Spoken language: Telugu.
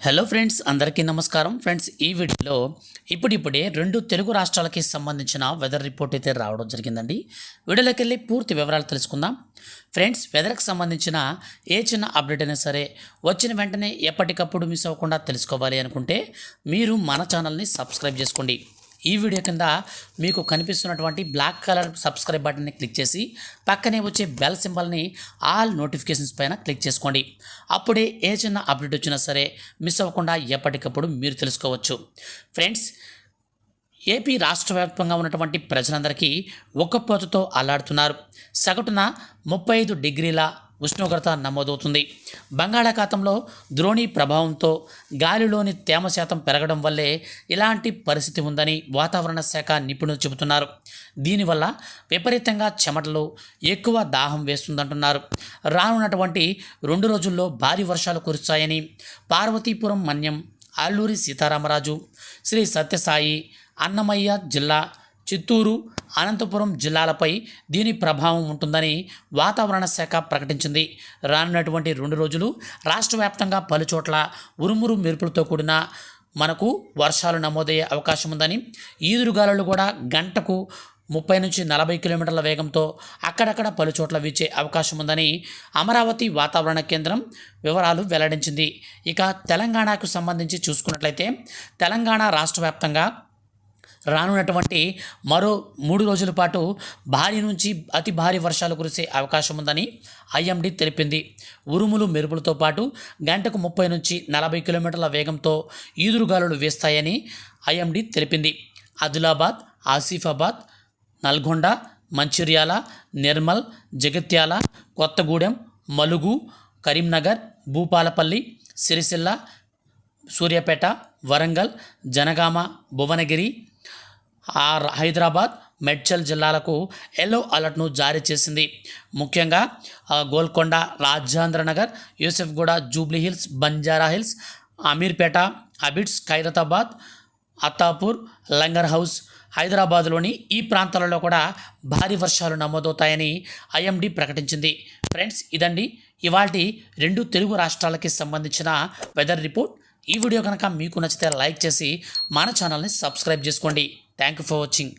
హలో ఫ్రెండ్స్, అందరికీ నమస్కారం. ఫ్రెండ్స్, ఈ వీడియోలో ఇప్పుడిప్పుడే రెండు తెలుగు రాష్ట్రాలకి సంబంధించిన వెదర్ రిపోర్ట్ అయితే రావడం జరిగిందండి. వీడియోలోకి వెళ్ళి పూర్తి వివరాలు తెలుసుకుందాం. ఫ్రెండ్స్, వెదర్కి సంబంధించిన ఏ చిన్న అప్డేట్ అయినా సరే వచ్చిన వెంటనే ఎప్పటికప్పుడు మిస్ అవ్వకుండా తెలుసుకోవాలి అనుకుంటే మీరు మన ఛానల్ని సబ్స్క్రైబ్ చేసుకోండి. ఈ వీడియో కింద మీకు కనిపిస్తున్నటువంటి బ్లాక్ కలర్ సబ్స్క్రైబ్ బటన్ని క్లిక్ చేసి పక్కనే వచ్చే బెల్ సింబల్ని ఆల్ నోటిఫికేషన్స్ పైన క్లిక్ చేసుకోండి. అప్పుడే ఏ చిన్న అప్డేట్ వచ్చినా సరే మిస్ అవ్వకుండా ఎప్పటికప్పుడు మీరు తెలుసుకోవచ్చు. ఫ్రెండ్స్, ఏపీ రాష్ట్ర వ్యాప్తంగా ఉన్నటువంటి ప్రజలందరికీ ఒక్కపోతతో అల్లాడుతున్నారు. సగటున 35 డిగ్రీల ఉష్ణోగ్రత నమోదవుతుంది. బంగాళాఖాతంలో ద్రోణి ప్రభావంతో గాలిలోని తేమ శాతం పెరగడం వల్లే ఇలాంటి పరిస్థితి ఉందని వాతావరణ శాఖ నిపుణులు చెబుతున్నారు. దీనివల్ల విపరీతంగా చెమటలు, ఎక్కువ దాహం వేస్తుందంటున్నారు. రానున్నటువంటి 2 రోజుల్లో భారీ వర్షాలు కురుస్తాయని పార్వతీపురం మన్యం, అల్లూరి సీతారామరాజు, శ్రీ సత్యసాయి, అన్నమయ్య జిల్లా, చిత్తూరు, అనంతపురం జిల్లాలపై దీని ప్రభావం ఉంటుందని వాతావరణ శాఖ ప్రకటించింది. రానున్నటువంటి 2 రోజులు రాష్ట్ర వ్యాప్తంగా పలుచోట్ల ఉరుమురు మెరుపులతో కూడిన మనకు వర్షాలు నమోదయ్యే అవకాశం ఉందని, ఈదురుగాలులు కూడా గంటకు 30 నుంచి 40 కిలోమీటర్ల వేగంతో అక్కడక్కడ పలుచోట్ల వీచే అవకాశం ఉందని అమరావతి వాతావరణ కేంద్రం వివరాలు వెల్లడించింది. ఇక తెలంగాణకు సంబంధించి చూసుకున్నట్లయితే తెలంగాణ రాష్ట్ర వ్యాప్తంగా రానున్నటువంటి మరో 3 రోజుల పాటు భారీ నుంచి అతి భారీ వర్షాలు కురిసే అవకాశం ఉందని ఐఎండీ తెలిపింది. ఉరుములు మెరుపులతో పాటు గంటకు 30 నుంచి 40 కిలోమీటర్ల వేగంతో ఈదురుగాలులు వీస్తాయని ఐఎండీ తెలిపింది. ఆదిలాబాద్, ఆసిఫాబాద్, నల్గొండ, మంచిర్యాల, నిర్మల్, జగిత్యాల, కొత్తగూడెం, మలుగు, కరీంనగర్, భూపాలపల్లి, సిరిసిల్ల, సూర్యాపేట, వరంగల్, జనగామ, భువనగిరి, హైదరాబాద్, మేడ్చల్ జిల్లాలకు ఎల్లో అలర్ట్ను జారీ చేసింది. ముఖ్యంగా గోల్కొండ, రాజేంద్రనగర్, యూసఫ్గూడ, జూబ్లీహిల్స్, బంజారాహిల్స్, అమీర్పేట, అబిడ్స్, ఖైరతాబాద్, అత్తాపూర్, లంగర్ హౌస్, హైదరాబాద్లోని ఈ ప్రాంతాలలో కూడా భారీ వర్షాలు నమోదవుతాయని ఐఎండీ ప్రకటించింది. ఫ్రెండ్స్, ఇదండి ఇవాల్టి 2 తెలుగు రాష్ట్రాలకి సంబంధించిన వెదర్ రిపోర్ట్. ఈ వీడియో కనుక మీకు నచ్చితే లైక్ చేసి మన ఛానల్ని సబ్స్క్రైబ్ చేసుకోండి. Thank you for watching.